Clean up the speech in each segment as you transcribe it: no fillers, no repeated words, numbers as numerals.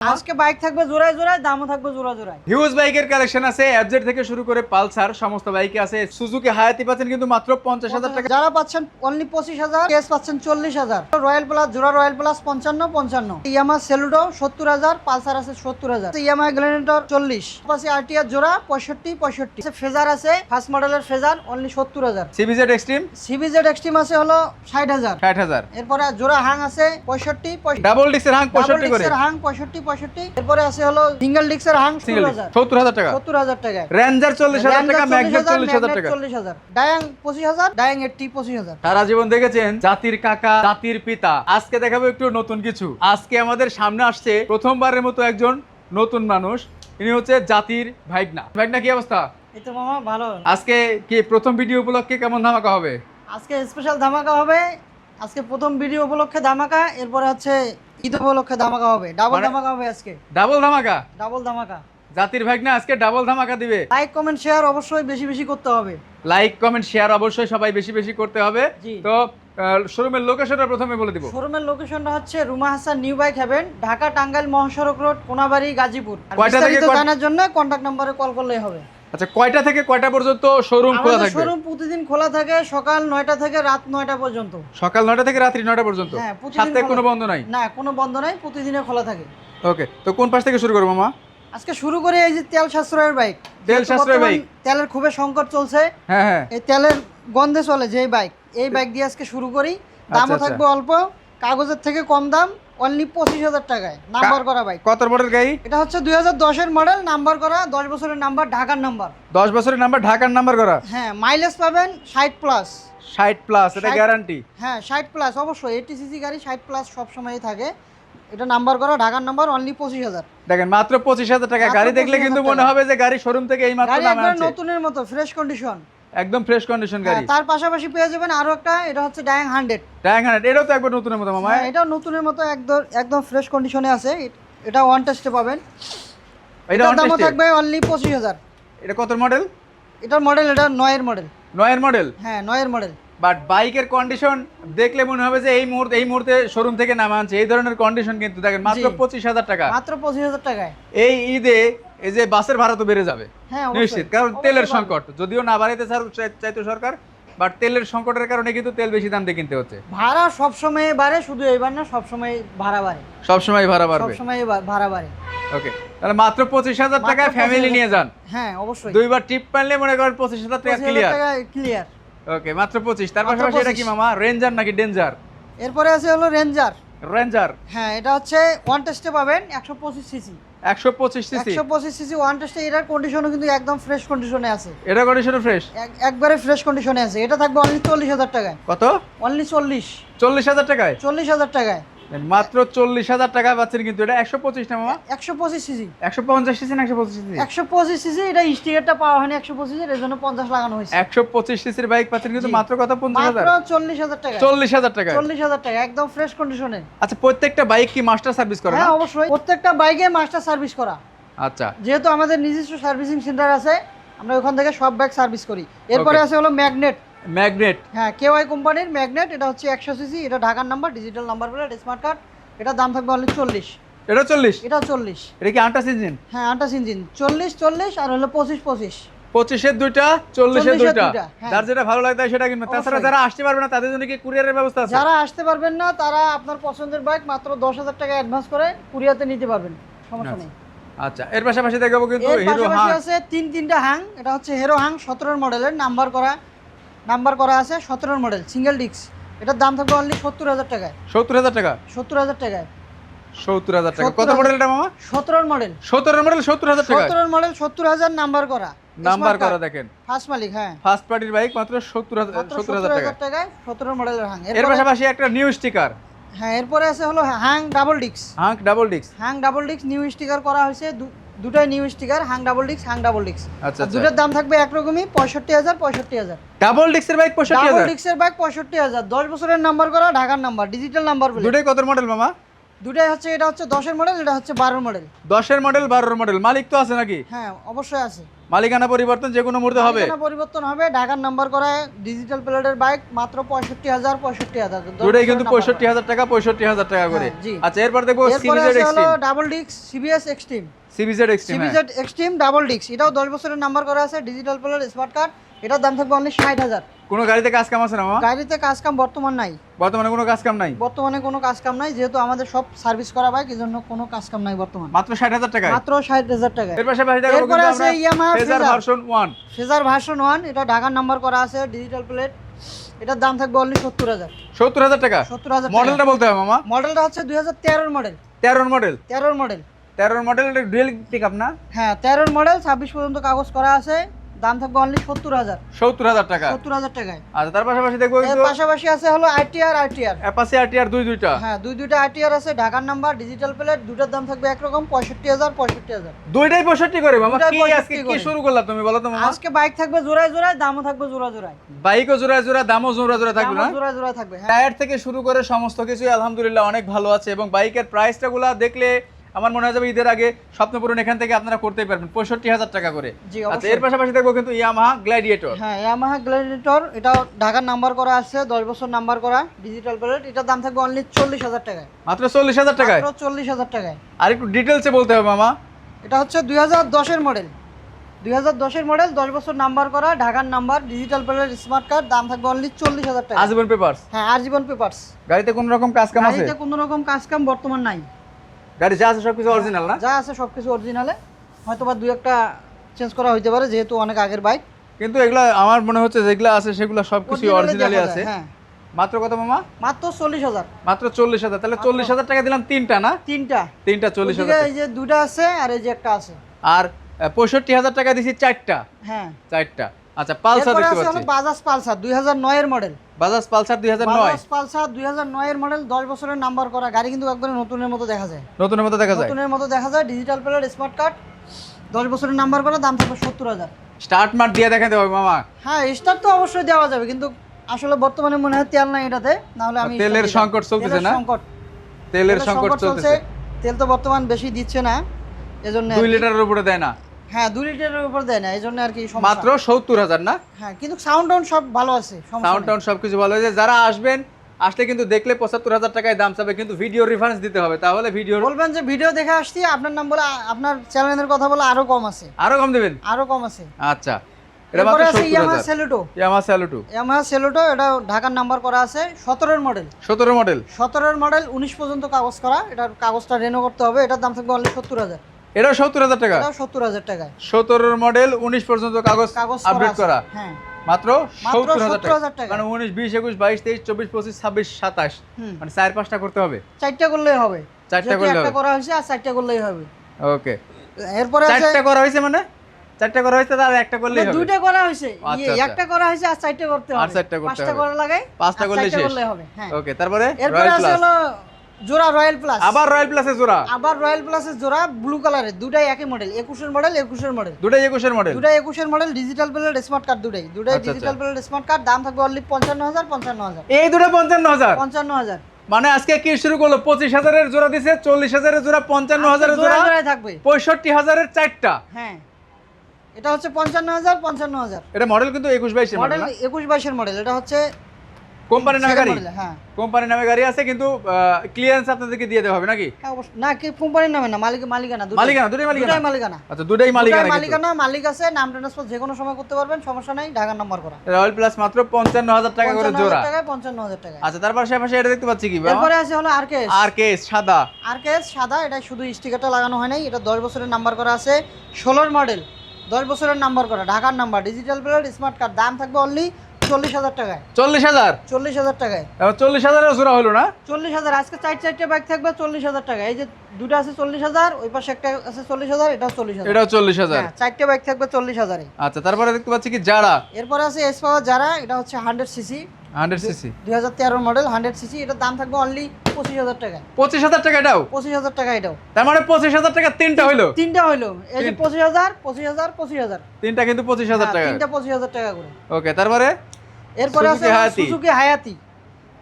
আজকে বাইক থাকবে জোড়ায় জোড়ায়, দামও থাকবে জোড়া জোড়ায়। হিউজ বাইকের কালেকশন আছে, এফজেড থেকে শুরু করে পালসার সমস্ত বাইকে আছে। সুজুকি হায়াতি পাচ্ছেন কিন্তু মাত্র 50,000 টাকা। যারা পাচ্ছেন অনলি 25,000, কেস পাচ্ছেন 40,000, রয়্যাল প্লাস জোড়া রয়্যাল প্লাস 55, ইয়ামা সেলুডো 70,000, পালসার আছে 70,000, ইয়ামা গ্ল্যাডিয়েটর 40, পাশে আরটিআর জোড়া 65, ফেজার আছে ফার্স্ট মডেলের Fazer only 70,000, CBZ Xtreme CBZ Xtreme আছে হলো 60,000, 60,000। এরপরে জোড়া হাং আছে 65, ডাবল ডিক্সের হাং 65 করে, হাং 65, এরপরে আছে হলো সিঙ্গেল ডিক্সের হাং 70,000 টাকা, 70,000 টাকা, রেঞ্জার 40,000 টাকা, ম্যাগনেট 40,000 টাকা, 40,000, ডায়াং 25,000, ডায়াং 80 25,000। সারা জীবন দেখেছেন জাতির কাকা জাতির পিতা। আজকে দেখাবো একটু নতুন কিছু। আজকে আমাদের সামনে আসছে প্রথমবারের মতো একজন নতুন মানুষ, ইনি হচ্ছে জাতির ভাইগনা। ভাইগনা কি অবস্থা? এই তো মামা ভালো। আজকে কি প্রথম ভিডিও উপলক্ষে কেমন ধামাকা হবে? আজকে স্পেশাল ধামাকা হবে। আজকে প্রথম ভিডিও উপলক্ষে ধামাকা, এরপরে হচ্ছে ঈদ উপলক্ষে ধামাকা হবে, ডাবল ধামাকা হবে আজকে। ডাবল ধামাকা, ডাবল ধামাকা। জাতির ভাইগনা আজকে ডাবল ধামাকা দিবে। লাইক কমেন্ট শেয়ার অবশ্যই বেশি বেশি করতে হবে। লাইক কমেন্ট শেয়ার অবশ্যই সবাই বেশি বেশি করতে হবে। জি। তো শোরুমের লোকেশনটা প্রথমে বলে দিব। শোরুমের লোকেশনটা হচ্ছে Ruma Hasan new bike haven, Dhaka Tangail মহাসড়ক রোড, কোনাবাড়ি, গাজীপুর। কয়টা থেকে বিস্তারিত জানার জন্য কন্টাক্ট নম্বরে কল করলেই হবে। আচ্ছা, কয়টা থেকে কয়টা পর্যন্ত শোরুম খোলা আমাদের থাকবে? শোরুম প্রতিদিন খোলা থাকে সকাল 9টা থেকে রাত 9টা পর্যন্ত। সকাল 9টা থেকে রাত্রি 9টা পর্যন্ত? হ্যাঁ, প্রতিদিন সাপ্তাহিক খোলা কোনো থাকে। বন্ধ নাই? না, কোনো বন্ধ নাই, প্রতিদিনে খোলা থাকে। ওকে, তো কোন পাশ থেকে শুরু করব মামা? আজকে শুরু করে এই যে তেল সাশ্রয়ের বাইক। তেল সাশ্রয়ের বাইক। তেলের খুবই সংকট চলছে। হ্যাঁ হ্যাঁ। এই তেলের গন্ধে চলে যে বাইক, এই বাইক দিয়ে আজকে শুরু করি। দামও আচ্ছা। থাকবে অল্প, কাগজের থেকে কম দাম, অনলি 25,000 টাকায় নাম্বার করা বাইক। কত মডেল গাড়ি? এটা হচ্ছে 2010-এর মডেল, নাম্বার করা, 10 বছরের নাম্বার, ঢাকার নাম্বার। 10 বছরের নাম্বার, ঢাকার নাম্বার করা। হ্যাঁ, মাইলেজ পাবেন 60 প্লাস। 60 প্লাস, এটা 60 গ্যারান্টি? হ্যাঁ, 60 প্লাস অবশ্যই। 80 সিসি গাড়ি 60 প্লাস সব সময়ই থাকে। এটা নাম্বার করা, ঢাকার নাম্বার, অনলি 25,000। দেখেন মাত্র 25,000 টাকা। মাত্র গাড়ি দেখলে কিন্তু 25,000 মনে হবে যে গাড়ি শোরুম থেকে এই মাত্র গাড়ি নামে একবার আছে। নতুনের মতো ফ্রেশ কন্ডিশন, একদম ফ্রেশ কন্ডিশন গাড়ি। তার পাশাপাশি পেয়ে যাবেন আরো একটা, এটা হচ্ছে ডায়াং 100। ডায়াং 100, এটাও তো একবার নতুনের মতো মামা। হ্যাঁ, এটাও নতুনের মতো একদম একদম ফ্রেশ কন্ডিশনে আছে। এটা ওয়ান টেস্টে পাবেন। এটা এটার দামও অনটেস্টেড? থাকবে অনলি 25,000। এটা কত মডেল? এটার মডেল, এটা 9-এর মডেল। 9 এর মডেল? হ্যাঁ, 9-এর মডেল। বাট বাইকের কন্ডিশন দেখলে মনে হবে যে এই মুহূর্তে শোরুম থেকে নামা আনছে, এই ধরনের কন্ডিশন। কিন্তু দেখেন মাত্র জি। 25,000 টাকা। মাত্র 25,000 টাকায়। এই ঈদে এই যে বাসের ভাড়া তো বেড়ে যাবে হ্যাঁ, অবশ্যই। নিশ্চিত, কারণ অবশ্যই তেলের বাড়বে। সংকট যদিও না বাড়াইতে চাইতো সরকার, বাট তেলের সংকটের কারণে কিন্তু তেল বেশি দাম দিয়ে কিনতে হচ্ছে। ভাড়া সবসময় বাড়ে, শুধু এইবার না, সবসময় ভাড়া বাড়ে। সবসময় ভাড়া বাড়বে। সবসময় ভাড়া বাড়ে। ওকে, তাহলে মাত্র 25,000 টাকায় মাত্র ফ্যামিলি 25,000 নিয়ে যান। হ্যাঁ, অবশ্যই। দুইবার ট্রিপ পারলে মনে করেন 25,000 টাকা 25,000 ক্লিয়ার। টাকা ক্লিয়ার। ওকে, মাত্র 25। তার মাত্র পাশাপাশি এটা কি 25 মামা, রেঞ্জার নাকি ডেঞ্জার? এরপরে আছে হলো রেঞ্জার। রেঞ্জার হ্যাঁ, এটা হচ্ছে ওয়ান টেস্টে পাবেন 125 সিসি। 125 সিসি। 125 সিসি ওয়ান টেস্টে। এটার কন্ডিশনও কিন্তু একদম ফ্রেশ কন্ডিশনে আছে। এটা কন্ডিশন ফ্রেশ? একবারে ফ্রেশ কন্ডিশনে আছে। এটা থাকবে অনলি 40,000 টাকায়। কত? অনলি 40,000 টাকায়? 40,000 টাকায়। মাত্র 40,000 টাকা পাচ্ছেন। কিন্তু এটা 125 না মামা? 125 সিসি। 150 সিসি না 125 সিসি? 125 সিসি। এটা স্টিকারটা পাওয়া হয়নি 125 এর জন্য 50 লাগানো হয়েছে। 125 সিসির বাইক পাচ্ছেন কিন্তু জি। মাত্র কত? 50,000? মাত্র 40,000 টাকা। 40,000 টাকা? 40,000 টাকা একদম ফ্রেশ কন্ডিশনে। আচ্ছা, প্রত্যেকটা বাইক কি মাস্টার সার্ভিস করে না? হ্যাঁ, অবশ্যই। প্রত্যেকটা বাইকে মাস্টার সার্ভিস করা। আচ্ছা। যেহেতু আমাদের নিজস্ব সার্ভিসিং সেন্টার আছে, আমরা ওখান থেকে সব বাইক সার্ভিস করি। এরপরে Okay. আছে হলো ম্যাগনেট। ম্যাগনেট? হ্যাঁ, কেওয়াই কোম্পানির ম্যাগনেট। এটা হচ্ছে 100 সিসি। এটা ঢাকার number, digital number plate, smart card. এটা দাম থাকবে অনলি 40। এটা 40? এটা 40। এটা কি আন্টাস ইঞ্জিন? হ্যাঁ, 28 ইঞ্জিন। 40 আর হলো 25। 25 এর দুইটা, 40 এর 40 এর দুইটা। দুইটা, হ্যাঁ। যার যেটা ভালো লাগে সেটা কিনবে। তাছাড়া অবশ্যই। যারা আসতে পারবে না তাদের জন্য কি কুরিয়ারের ব্যবস্থা আছে? যারা আসতে পারবেন না তারা আপনার পছন্দের বাইক মাত্র 10,000 টাকা অ্যাডভান্স করে কুরিয়াতে নিতে পারবেন, সমস্যা নেই। আচ্ছা, এর পাশাপাশি দেখাবো কিন্তু এর হিরো পাশাপাশি হাং। আছে তিনটা হাং। এটা হচ্ছে হিরো হাং 17-এর মডেলের, নাম্বার করা আছে 17-এর মডেল, সিঙ্গেল ডিস্ক। এটার দাম থাকবে অনলি 70,000 টাকায়। 70,000 টাকা? 70,000 টাকায়। 70,000 টাকা। কত 70,000 মডেল এটা মামা? 17-এর মডেল। 17 এর মডেল 70,000 টাকা? 17-এর মডেল 70,000 নাম্বার করা। নাম্বার করা দেখেন। ফার্স্ট মালিক। হ্যাঁ, ফার্স্ট পার্টির বাইক মাত্র মাত্র 70,000 টাকা। 70,000 টাকায় 17-এর মডেলের হাং। এর পাশাপাশি একটা নিউ স্টিকার। হ্যাঁ, এরপরে আছে হলো Hunk double disc. Hunk double disc? Hunk double disc new sticker করা হয়েছে। দুটাই new sticker, Hunk double disc, Hunk double disc. আচ্ছা, আচ্ছা। দুটার দাম থাকবে একরকমই, 65,000। ডাবল ডিস্কের বাইক ডাবল 65,000? ডিস্কের বাইক 65,000, 10 বছরের নাম্বার করা, ঢাকার নাম্বার, ডিজিটাল নাম্বার প্লেট। দুটোই কত মডেল মামা? দুটাই হচ্ছে, এটা হচ্ছে 10-এর মডেল, এটা হচ্ছে 12-এর মডেল। 10-এর মডেল 12-এর মডেল, মালিক তো আছে নাকি? হ্যাঁ অবশ্যই আছে। মালিকানা পরিবর্তন যে কোনো মুহূর্তে হবে? মালিকানা পরিবর্তন হবে। ঢাকার নাম্বার করা ডিজিটাল প্লেটের বাইক, মাত্র 65,000 দুটোই কিন্তু 65,000 টাকা, 65,000 টাকা করে। হ্যাঁ, জি। আচ্ছা, এরপর দেখবো এরপরে সিবিজেড আছে হলো Xtreme. Double disc CBS Xtreme. CBZ Xtreme, CBZ Xtreme double disc, এটাও 10 বছরের নাম্বার করা আছে, ডিজিটাল প্লেট, স্মার্ট কার্ড। এটার দাম থাকবে অনলি 60,000। কোনো গাড়িতে কাজ কাম আছে না মামা? গাড়িতে কাজ কাম বর্তমান নাই। বর্তমানে কোনো কাজ কাম নাই? বর্তমানে কোনো কাজ কাম নাই, যেহেতু আমাদের সব সার্ভিস করা বাইক, এই জন্য কোনো কাজ কাম নাই বর্তমানে। মাত্র 60,000 টাকায়? মাত্র 60,000 টাকা। এর পাশাপাশি দেখো এরপরে কিন্তু আছে আমরা Yamaha phasor version 1। Phasor version 1, এটা ঢাকার নাম্বার করা আছে, ডিজিটাল প্লেট। এটার দাম থাকবে অনলি 70,000। 70,000 টাকা? 70,000। মডেলটা বলতে হবে মামা। মডেলটা হচ্ছে 2013-এর মডেল। 13-এর মডেল? 13-এর মডেল। 13-এর মডেল, এটা ডুয়েল পিকআপ না? হ্যাঁ 13-এর মডেল, 26 পর্যন্ত কাগজ করা আছে। দাম থাকবে অনলি 70,000। 70,000 টাকা? 70,000 টাকায়। আচ্ছা, তার পাশাপাশি দেখবো এর কিন্তু পাশাপাশি আছে হলো আরটিআর। অ্যাপাচি আরটিআর দুইটা? হ্যাঁ দুইটা আরটিআর আছে, ঢাকার নাম্বার, ডিজিটাল প্লেট। দুটার দাম থাকবে একরকম, 65,000। দুইটাই 65 করে মামা? দুইটাই কি 65 আজকে কি করে। শুরু করলা তুমি, বলো তো মামা? আজকে বাইক থাকবে জোড়ায় জোড়ায়, দামও থাকবে জোড়া জোড়ায়। বাইকও জোড়ায় জোড়া, দামও জোড়া জোড়া থাকবে না? দামও জোড়ায় জোড়ায় থাকবে। হ্যাঁ টায়ার থেকে শুরু করে সমস্ত কিছুই আলহামদুলিল্লাহ অনেক ভালো আছে, এবং বাইকের প্রাইসটা গুলা দেখলে আমার মনে হয় যাবে ঈদের আগে স্বপ্নপূরণ এখান থেকে আপনারা করতেই পারবেন, 65,000 টাকা করে। জি আচ্ছা, অবশ্যই। এর পাশাপাশি দেখবো কিন্তু ইয়ামাহা গ্ল্যাডিয়েটর। হ্যাঁ ইয়ামাহা গ্ল্যাডিয়েটর, এটা ঢাকার নাম্বার করা আছে, 10 বছর নাম্বার করা, ডিজিটাল প্লেট। এটার দাম থাকবে অনলি 40,000 টাকায়। মাত্র 40,000 টাকায়? মাত্র 40,000 টাকায়। আর একটু ডিটেলসে বলতে হবে মামা। এটা হচ্ছে 2010-এর মডেল। 2010-এর মডেল, 10 বছর নাম্বার করা, ঢাকার number, digital plate, smart card. দাম থাকবে অনলি 40,000 টাকা। আজীবন পেপারস? হ্যাঁ আজীবন পেপারস। গাড়িতে কোনো রকম কাজ কাম আছে? গাড়িতে কোনো রকম কাজ কাম বর্তমান নাই। গাড়ি যা আছে সবকিছু অরিজিনাল না? যা আছে সবকিছু অরিজিনালে, হয়তো বা 2-1টা চেঞ্জ করা হইতে পারে, যেহেতু অনেক আগের বাইক। কিন্তু এগুলা আমার মনে হচ্ছে যেগুলা আছে সেগুলো সবকিছু অরিজিনালি আছে। হ্যাঁ। মাত্র কত মামা? মাত্র 40,000। মাত্র 40,000? তাহলে 40,000 টাকা দিলাম তিনটা না? তিনটা 40,000 এই যে দুটা আছে আর এই যে একটা আছে। আর 65,000 টাকা দিছি চারটা? হ্যাঁ চারটা। আচ্ছা, পালসার এরপরে দেখতে আছে হলো পাচ্ছি। বাজাজ পালসার 2009-এর model. Bajaj Pulsar 2009? Bajaj Pulsar 2009-এর মডেল, 10 বছরের নাম্বার করা গাড়ি, কিন্তু একবারে নতুনের মতো দেখা যায়। নতুনের মতো দেখা যায়? নতুনের মতো দেখা যায়, ডিজিটাল প্লেট, স্মার্ট কার্ড, 10 বছরের নাম্বার করা। দাম থাকবে 70,000। স্টার্ট মার্ট দিয়ে দেখাতে হবে মামা? হ্যাঁ স্টার্ট তো অবশ্যই দেওয়া যাবে, কিন্তু আসলে বর্তমানে মনে হয় তেল নাই এটাতে, না হলে আমি তেলের start দিতাম। সংকট চলতেছে তেলের না? সংকট। তেলের সংকট চলতেছে। তেল তো বর্তমান বেশি দিচ্ছে না, এজন্য 2 লিটারের উপরে দেয় না? হ্যাঁ 2 লিটারের উপর দেয় না, এজন্য আর কি সমস্যা। মাত্র 70,000 না? হ্যাঁ কিন্তু সাউন্ড টাউন সব ভালো আছে, সমস্যা সাউন্ড নেই। টাউন সবকিছু ভালো হয়েছে। যারা আসবেন, আসলে কিন্তু দেখলে 75,000 টাকায় দাম চাবে, কিন্তু ভিডিও রেফারেন্স দিতে হবে, তাহলে ভিডিও বলবেন যে ভিডিও দেখে আসছি, আপনার নাম বলে, আপনার চ্যানেলের কথা বলে আরো কম আছে। আরো কম দেবেন? আরো কম আছে। আচ্ছা, এটা এরপরে মাত্র আছে Yamaha 70,000। Saluto. Yamaha Saluto? Yamaha Saluto, এটা ঢাকার নাম্বার করা আছে, 17-এর মডেল। 17 মডেল? 17-এর মডেল, 19 পর্যন্ত কাগজ করা। এটার কাগজটা রেনো করতে হবে। এটার দাম থাকবে অনলি 70,000। এটাও 70,000 টাকা? এটা 70,000 টাকায়। 17 মডেল, 19 পর্যন্ত কাগজ আপডেট করা। হ্যাঁ মাত্র মাত্র 70,000 টাকা। মানে 19, 20, 21, 22, 23, 24, 25, 26, 27, মানে 4-5টা করতে হবে? 4টা করলেই হবে। 4টা যদি করলে একটা হবে? করা হয়েছে আর 4টা করলেই হবে। ওকে। এরপরে আছে 4টা করা হয়েছে মানে? 4টা করা হয়েছে, তার একটা করলেই হবে? 2টা করা হয়েছে, আচ্ছা, আচ্ছা। একটা করা হয়েছে আর 4টা করতে হবে। আর 4টা করতে 5টা হবে। করা লাগে, 5টা করলেই শেষ? করলেই হবে। হ্যাঁ ওকে, তারপরে এরপরে রয়্যাল আছে প্লাস? হলো জোড়া রয়্যাল প্লাস। আবার রয়্যাল প্লাসের জোড়া? আবার রয়্যাল প্লাসের জোড়া, ব্লু কালারের, দুটাই একই মডেল, 21-এর মডেল, 21-এর মডেল। দুটাই 21-এর মডেল? দুটাই 21-এর model, digital plate, smart card, দুটাই আচ্ছা, ডিজিটাল প্লেট, স্মার্ট কার্ড। দাম থাকবে অনলি 55,000। এই দুটো 55,000? 55,000 মানে আজকে কি শুরু করলো? 25,000-এর জোড়া দিছে, 40,000-এর জোড়া, 55,000-এর জোড়া, জোড়ায় থাকবে। 65,000-এর চারটা। হ্যাঁ এটা হচ্ছে 55,000। এটা মডেল কিন্তু 21-22 মডেল মডেল? 21-22-এর মডেল। এটা হচ্ছে কোম্পানির নামে গাড়ি? হ্যাঁ কোম্পানির নামে গাড়ি আছে, কিন্তু ক্লিয়ারেন্স আপনাদেরকে দিয়ে দেওয়া হবে নাকি? হ্যাঁ অবশ্যই। না কি কোম্পানির নামে না, মালিকানা। মালিকানা? দুটোই মালিকানা? দুটাই মালিকানা। আচ্ছা, দুটোই মালিকানা। মালিকানা, মালিক আছে, নাম ট্রান্সফার যে কোনো সময় করতে পারবেন, সমস্যা নাই। ঢাকার নাম্বার করা। রয়্যাল প্লাস মাত্র 55,000 টাকা করে জোড়া? 55,000 টাকা। আচ্ছা, তারপর পাশে এটা দেখতে পাচ্ছি কি? এরপরে আছে হলো আরকেএস। আরকেএস সাদা? আরকেএস সাদা, এটা শুধু স্টিকারটা লাগানো হয় নাই। এটা 10 বছরের নাম্বার করা আছে, 16-এর মডেল, 10 বছরের নাম্বার করা, ঢাকার number, digital plate, smart card. দাম থাকবে অনলি 40,000 টাকায়। 40,000? 40,000 টাকায়। 40,000-এর জোড়া হলো না? 40,000। আজকে 4টা বাইক থাকবে 40,000 টাকা। এই যে দুটো আছে 40,000, ওই পাশে একটা আছে 40,000, এটাও 40,000। এটাও 40,000? হ্যাঁ 4টা বাইক থাকবে 40,000-এ। আচ্ছা, তারপরে দেখতে পাচ্ছি কি যারা? এরপর আছে এস পাওয়ার যারা, এটা হচ্ছে 100 সিসি, 100 সিসি, 2013 মডেল, 100 সিসি। এটার দাম থাকবে অনলি 25,000 টাকা। 25,000 টাকা এটাও? 25,000 টাকা এটাও। তার মানে 25,000 টাকা তিনটা হইলো? তিনটা হইলো, এই যে 25,000। তিনটা কিন্তু 25,000 টাকা? তিনটা 25,000 টাকা করে। ওকে, তারপরে এরপরে আছে সুজুকি হায়াতি?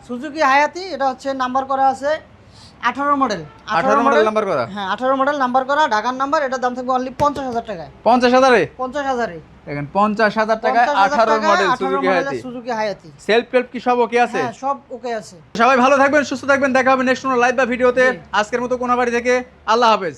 সুজুকি হায়াতি। এটা হচ্ছে নাম্বার করা আছে 18 মডেল 18 মডেল নাম্বার করা। হ্যাঁ 18 মডেল নাম্বার করা, ঢাকার নাম্বার। এটার দাম থাকবে অনলি 50,000 টাকায়। 50,000-এ 50,000-এ দেখেন 50,000 টাকায় 18 model Suzuki Hayate. Suzuki Hayate self টেলফ কি সব ওকে আছে? হ্যাঁ সব ওকে আছে। সবাই ভালো থাকবেন, সুস্থ থাকবেন, দেখা হবে নেক্সট কোনো লাইভ বা ভিডিওতে। আজকের মতো কোনাবাড়ি থেকে আল্লাহ হাফেজ।